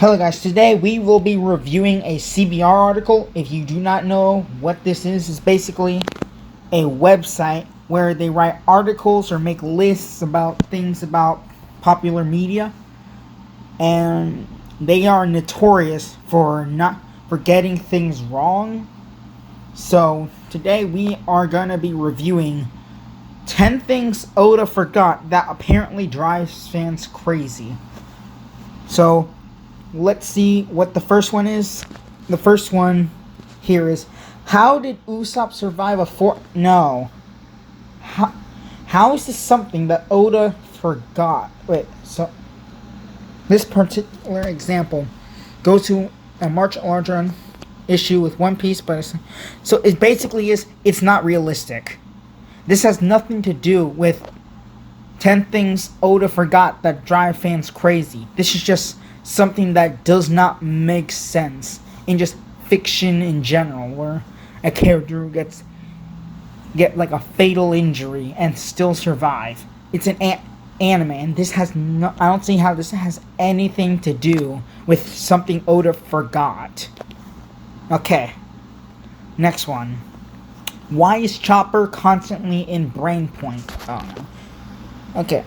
Hello guys, today we will be reviewing a CBR article. If you do not know what this is, it's basically a website where they write articles or make lists about things about popular media. And they are notorious for getting things wrong. So today we are going to be reviewing 10 things Oda forgot that apparently drives fans crazy. So let's see what the first one is. The first one here is, how did Usopp survive a No. How is this something that Oda forgot? Wait, so this particular example goes to a March Larger issue with One Piece, but it basically is, it's not realistic. This has nothing to do with 10 things Oda forgot that drive fans crazy. This is just something that does not make sense in just fiction in general, where a character get like a fatal injury and still survive. It's an anime, and this has no. I don't see how this has anything to do with something Oda forgot. Okay, next one. Why is Chopper constantly in Brain Point? Oh no. Okay.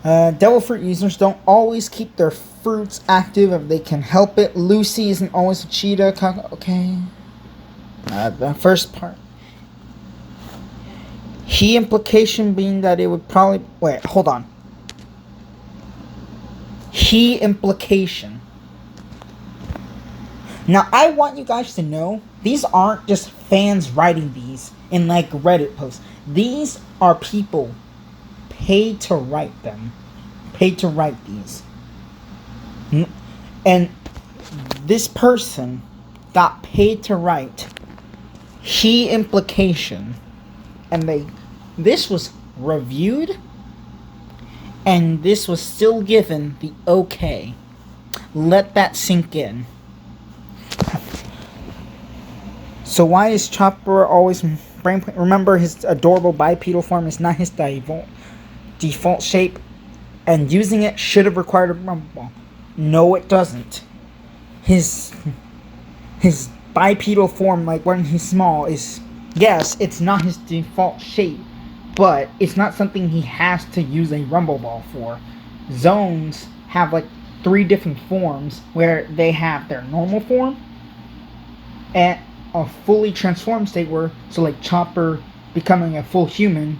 Devil fruit users don't always keep their fruits active if they can help it. Lucy isn't always a cheetah. Okay. The first part. He implication being that it would probably... Wait, hold on. He implication. Now, I want you guys to know, these aren't just fans writing these in like Reddit posts. These are people paid to write them. Paid to write these. And this person got paid to write he implication. And this was reviewed. And this was still given the okay. Let that sink in. So why is Chopper always Brain Point? Remember, his adorable bipedal form is not his default shape, and using it should have required a rumble ball. No, it doesn't. His bipedal form, like when he's small, is, yes, it's not his default shape, but it's not something he has to use a rumble ball for. Zones have like 3 different forms, where they have their normal form and a fully transformed state, where so like Chopper becoming a full human,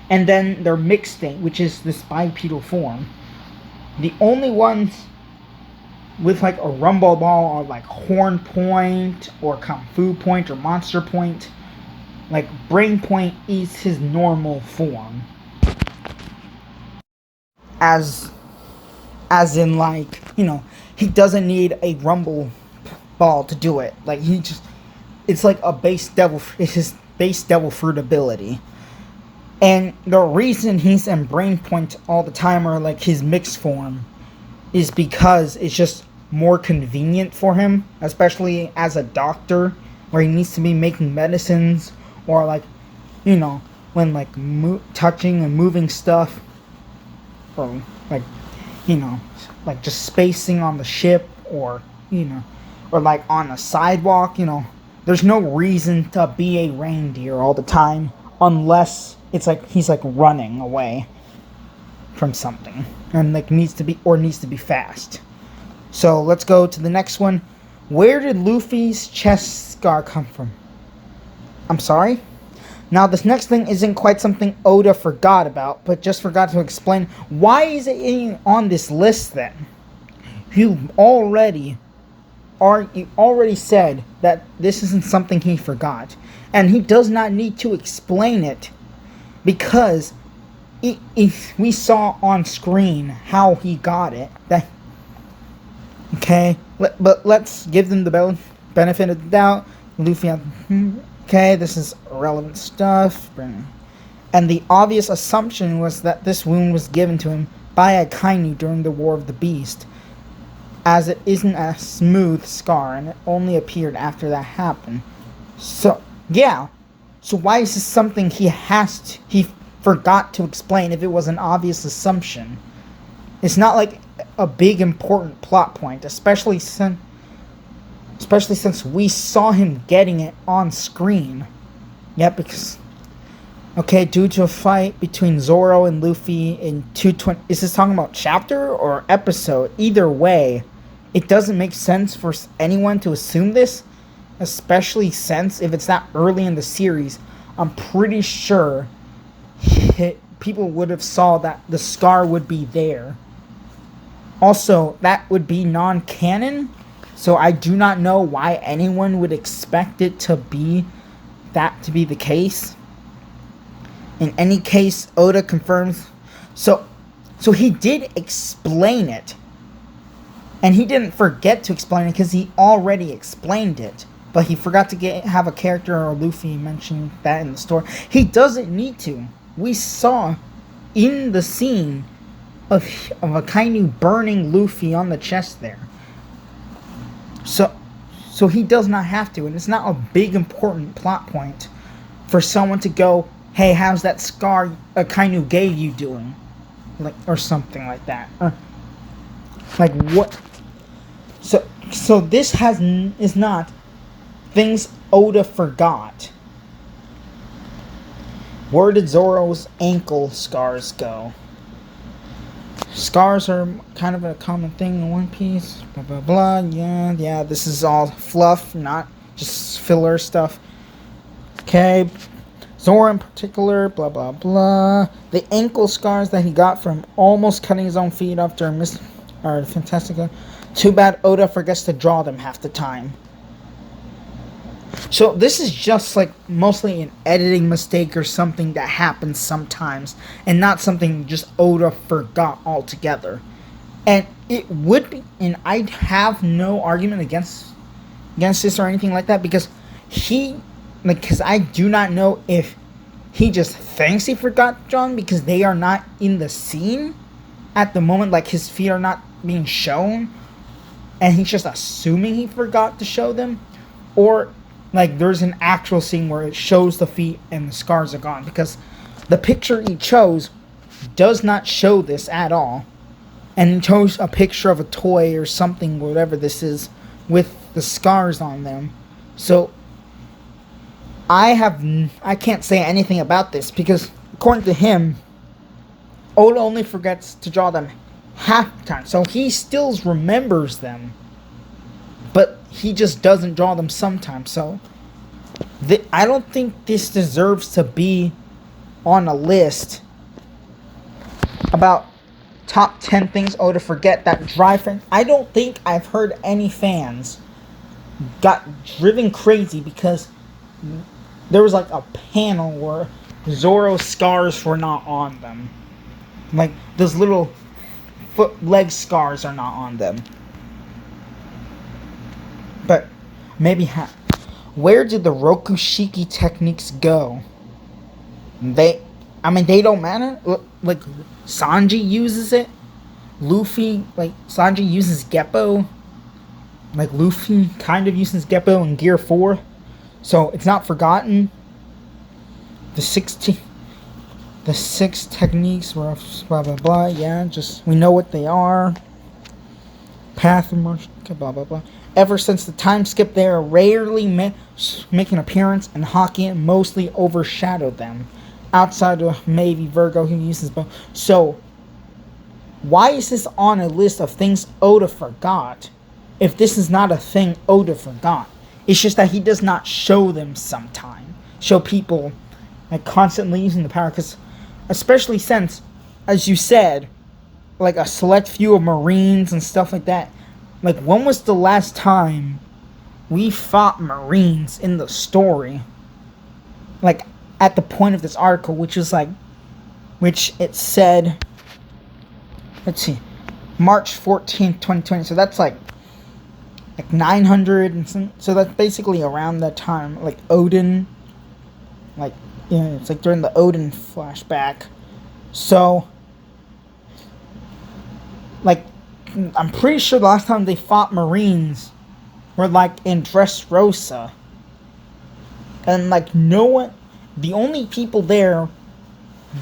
and then their mixed state, which is this bipedal form. The only ones with like a rumble ball are like Horn Point or Kung Fu Point or Monster Point. Like Brain Point is his normal form. As in, like, you know, he doesn't need a rumble ball to do it. Like, it's like a it's his base devil fruit ability. And the reason he's in Brain Point all the time, or like his mixed form, is because it's just more convenient for him, especially as a doctor, where he needs to be making medicines, or like, you know, when like touching and moving stuff, or like, you know, like just spacing on the ship, or, you know, or like on a sidewalk. You know, there's no reason to be a reindeer all the time, unless it's like he's like running away from something and like needs to be fast. So let's go to the next one. Where did Luffy's chest scar come from? I'm sorry? Now this next thing isn't quite something Oda forgot about, but just forgot to explain. Why is it on this list then? You already said that this isn't something he forgot, and he does not need to explain it, because we saw on screen how he got it. Okay, but let's give them the benefit of the doubt. Luffy, okay, this is irrelevant stuff. And the obvious assumption was that this wound was given to him by a Kainu during the War of the Beast, as it isn't a smooth scar, and it only appeared after that happened. So, yeah. So why is this something he forgot to explain if it was an obvious assumption? It's not like a big important plot point, especially since we saw him getting it on screen. Yeah, because okay, due to a fight between Zoro and Luffy in 220, is this talking about chapter or episode? Either way, it doesn't make sense for anyone to assume this, especially since if it's that early in the series, I'm pretty sure people would have saw that the scar would be there. Also, that would be non-canon, so I do not know why anyone would expect it to be the case. In any case, Oda confirms. So he did explain it. And he didn't forget to explain it because he already explained it. But he forgot to have a character or Luffy mention that in the story. He doesn't need to. We saw in the scene of Akainu burning Luffy on the chest there. So he does not have to. And it's not a big important plot point for someone to go, hey, how's that scar Akainu gave you doing? Like, or something like that. Like, what? So this is not things Oda forgot. Where did Zoro's ankle scars go? Scars are kind of a common thing in One Piece. Blah, blah, blah. Yeah, this is all fluff, not just filler stuff. Okay. Zoro in particular, blah, blah, blah. The ankle scars that he got from almost cutting his own feet after are fantastic. Too bad Oda forgets to draw them half the time. So this is just like mostly an editing mistake or something that happens sometimes, and not something just Oda forgot altogether. And it would be, and I have no argument against this or anything like that, because because I do not know if he just thinks he forgot John because they are not in the scene at the moment, like his feet are not being shown, and he's just assuming he forgot to show them, or like there's an actual scene where it shows the feet and the scars are gone, because the picture he chose does not show this at all, and he chose a picture of a toy or something, whatever this is, with the scars on them. So I can't say anything about this, because according to him, Oda only forgets to draw them half the time, so he still remembers them, but he just doesn't draw them sometimes. So I don't think this deserves to be on a list about top 10 things Oda forget that drive fans. I don't think I've heard any fans got driven crazy because there was like a panel where Zoro's scars were not on them. Like those little leg scars are not on them. But maybe where did the Rokushiki techniques go? They don't matter. Like Sanji uses it. Luffy, like Sanji uses Geppo. Like Luffy kind of uses Geppo in Gear 4. So it's not forgotten. The six techniques were blah blah blah. Yeah, just we know what they are. Path of motion, blah blah blah. Ever since the time skip, they are rarely make an appearance, and Haki mostly overshadowed them. Outside of maybe Virgo, who uses both. So why is this on a list of things Oda forgot? If this is not a thing Oda forgot, it's just that he does not show them sometime. Show people like constantly using the power, because especially since, as you said, like a select few of Marines and stuff like that. Like, when was the last time we fought Marines in the story? Like, at the point of this article, which it said, let's see, March 14th, 2020. So that's like 900 and some, so that's basically around that time. Like Odin, like, yeah, it's like during the Odin flashback. So, like, I'm pretty sure the last time they fought Marines were like in Dressrosa. And like no one, the only people there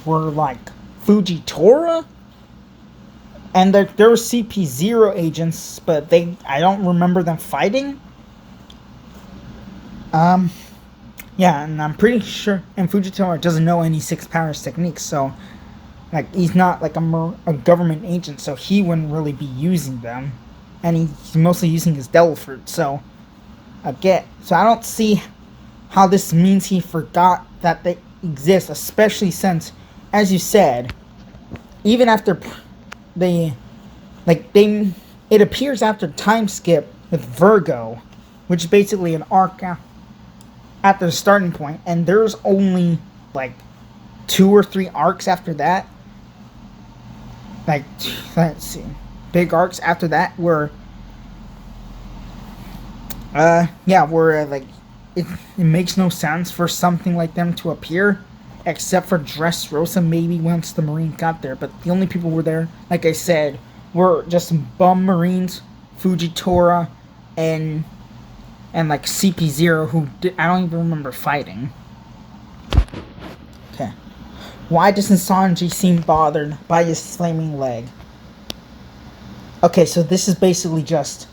were like Fujitora And there were CP0 agents, but I don't remember them fighting. Yeah, and I'm pretty sure, and Fujitora doesn't know any six powers techniques, so, like, he's not, like, a government agent, so he wouldn't really be using them. And he's mostly using his devil fruit, so, so I don't see how this means he forgot that they exist, especially since, as you said, even after it appears after time skip with Virgo, which is basically an arc at the starting point, and there's only like 2 or 3 arcs after that. Like, let's see, big arcs after that where like it makes no sense for something like them to appear, except for Dressrosa maybe once the Marine got there. But the only people who were there, like I said, were just bum Marines, Fujitora, and like CP0, who I don't even remember fighting. Okay. Why doesn't Sanji seem bothered by his flaming leg? Okay, so this is basically just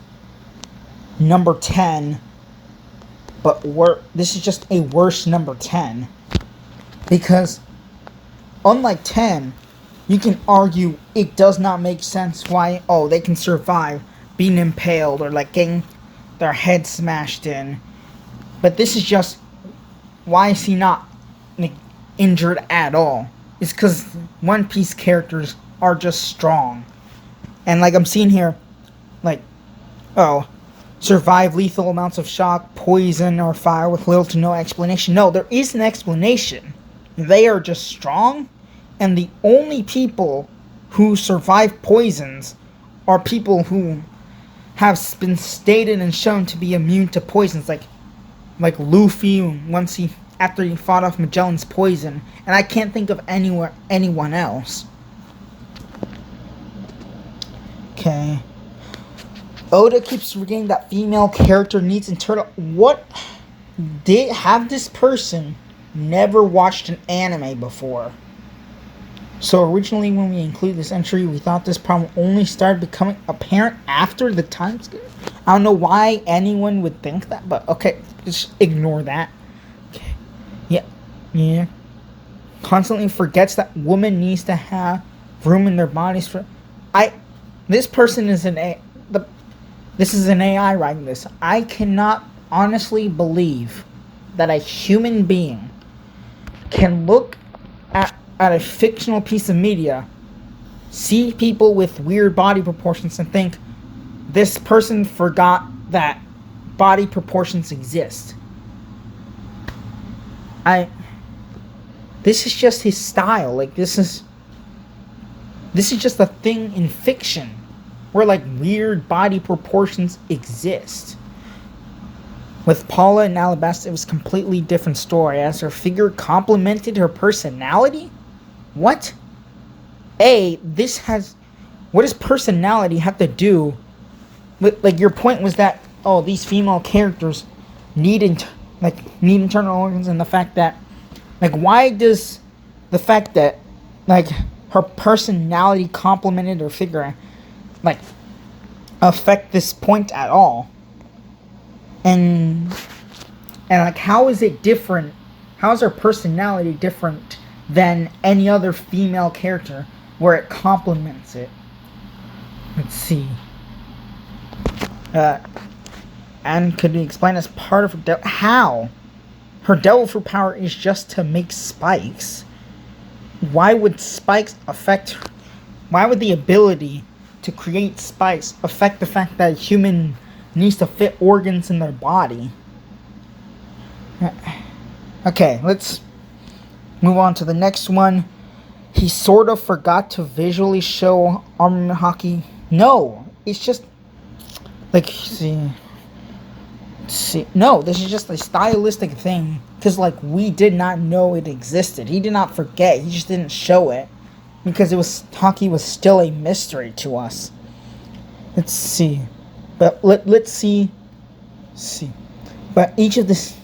number 10, but this is just a worse number 10. Because, unlike 10, you can argue it does not make sense why, they can survive being impaled or like getting their head smashed in. But this is just, why is he not like, injured at all? It's because One Piece characters are just strong. And like I'm seeing here, like, survive lethal amounts of shock, poison, or fire with little to no explanation. No, there is an explanation. They are just strong, and the only people who survive poisons are people who have been stated and shown to be immune to poisons, like Luffy after he fought off Magellan's poison, and I can't think of anyone else. Okay. Oda keeps forgetting that female character needs internal. What? Have this person never watched an anime before? So originally when we included this entry, we thought this problem only started becoming apparent after the time skip. I don't know why anyone would think that, but okay, just ignore that. Okay. Yeah. Constantly forgets that woman needs to have room in their bodies for. This person is this is an AI writing this. I cannot honestly believe that a human being can look at a fictional piece of media, see people with weird body proportions, and think this person forgot that body proportions exist. This is just his style. Like, this is just a thing in fiction where like weird body proportions exist. With Paula and Alabasta, it was a completely different story, as her figure complemented her personality? What? What does personality have to do with, like, your point was that, these female characters need internal organs, and the fact that, like, why does the fact that, like, her personality complemented her figure, like, affect this point at all? And like, how is it different? How is her personality different than any other female character where it complements it? Let's see. And could you explain as part of her how? Her devil fruit power is just to make spikes. Why would spikes affect her? Why would the ability to create spikes affect the fact that a human needs to fit organs in their body? Okay, let's move on to the next one. He sort of forgot to visually show armament hockey. No, it's just like, no, this is just a stylistic thing, because like, we did not know it existed. He did not forget, he just didn't show it because hockey was still a mystery to us. Let's see. But let's see. But each of this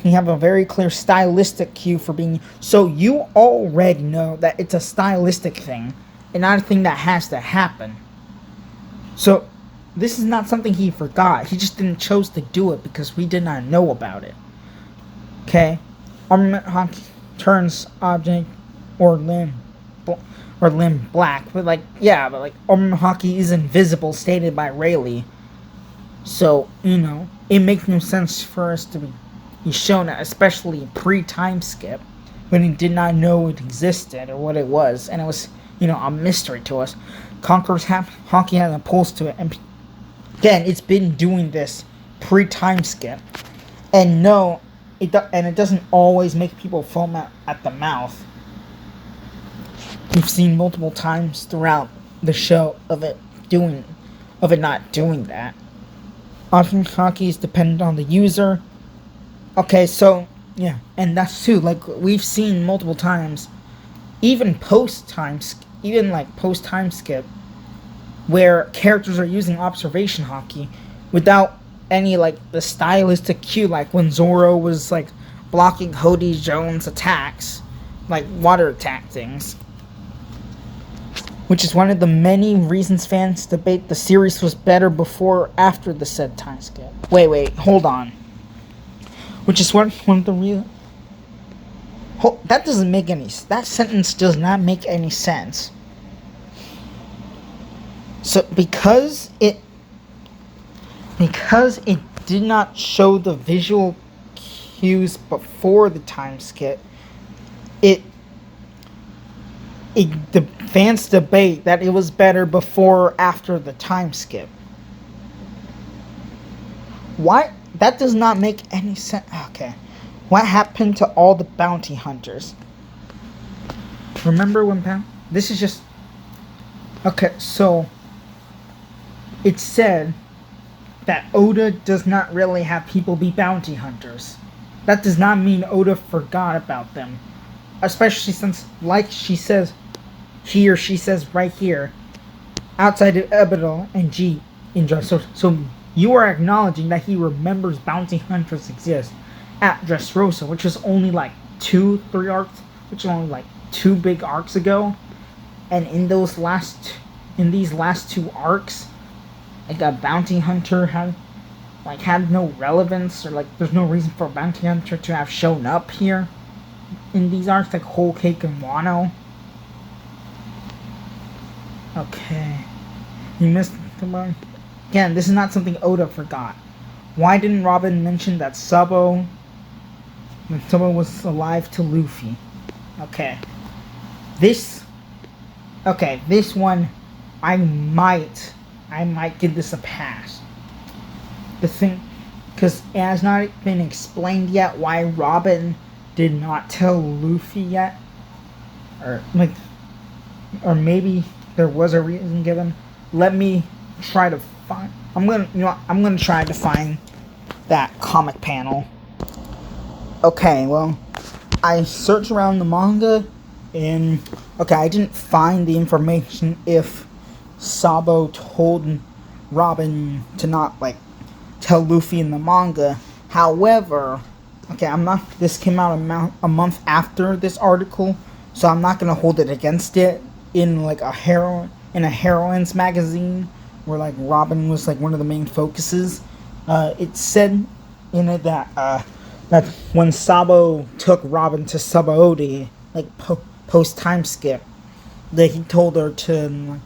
we have a very clear stylistic cue for being. So you already know that it's a stylistic thing. and not a thing that has to happen. So this is not something he forgot. He just didn't choose to do it because we did not know about it. Okay? Armament hockey turns object or limb black. But armament hockey is invisible, stated by Rayleigh. So, it makes no sense for us to be shown that, especially pre-time skip, when he did not know it existed or what it was, and it was, a mystery to us. Conqueror's hockey has a pulse to it, and again, it's been doing this pre-time skip, and no, it doesn't always make people foam at the mouth. We've seen multiple times throughout the show of it not doing that. Often hockey is dependent on the user. Okay, so yeah, and that's too, like, we've seen multiple times, even post-time skip, where characters are using observation hockey without any, the stylistic cue, like when Zoro was, blocking Hody Jones' attacks, water attack things. Which is one of the many reasons fans debate the series was better before or after the said time skip. Wait, hold on. Which is one of the real... That sentence does not make any sense. So, because it did not show the visual cues before the time skip, the fans debate that it was better before or after the time skip. Why? That does not make any sense. Okay. What happened to all the bounty hunters? Remember when this is just... Okay, so... It said that Oda does not really have people be bounty hunters. That does not mean Oda forgot about them. Especially since, like she says... she says right here, outside of Ebito and G in Dressrosa. So you are acknowledging that he remembers bounty hunters exist at Dressrosa, which was only 2-3 arcs, which is only 2 big arcs ago. And in these last 2 arcs, a bounty hunter had no relevance, or there's no reason for a bounty hunter to have shown up here in these arcs, like Whole Cake and Wano. Okay. You missed the one. Again, this is not something Oda forgot. Why didn't Robin mention that Sabo was alive to Luffy? Okay. This one, I might give this a pass. The thing, because it has not been explained yet why Robin did not tell Luffy yet. Or maybe there was a reason given. Let me try to find... I'm gonna try to find that comic panel. Okay, well, I searched around the manga, and I didn't find the information if Sabo told Robin to not tell Luffy in the manga. However, this came out a month after this article, so I'm not gonna hold it against it. In a heroine's magazine, where Robin was one of the main focuses, it said in it that when Sabo took Robin to Sabaody, post time skip, that he told her to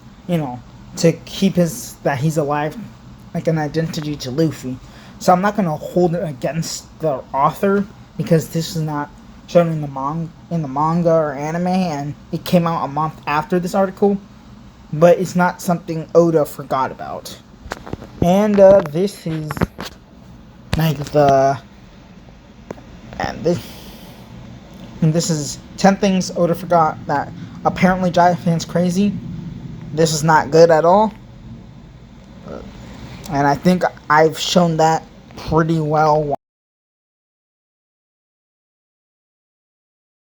to keep that he's alive, an identity to Luffy. So I'm not gonna hold it against the author, because this is not shown in the manga or anime, and it came out a month after this article, but it's not something Oda forgot about. And this is this is 10 things Oda forgot that apparently drive fans crazy. This is not good at all, and I think I've shown that pretty well.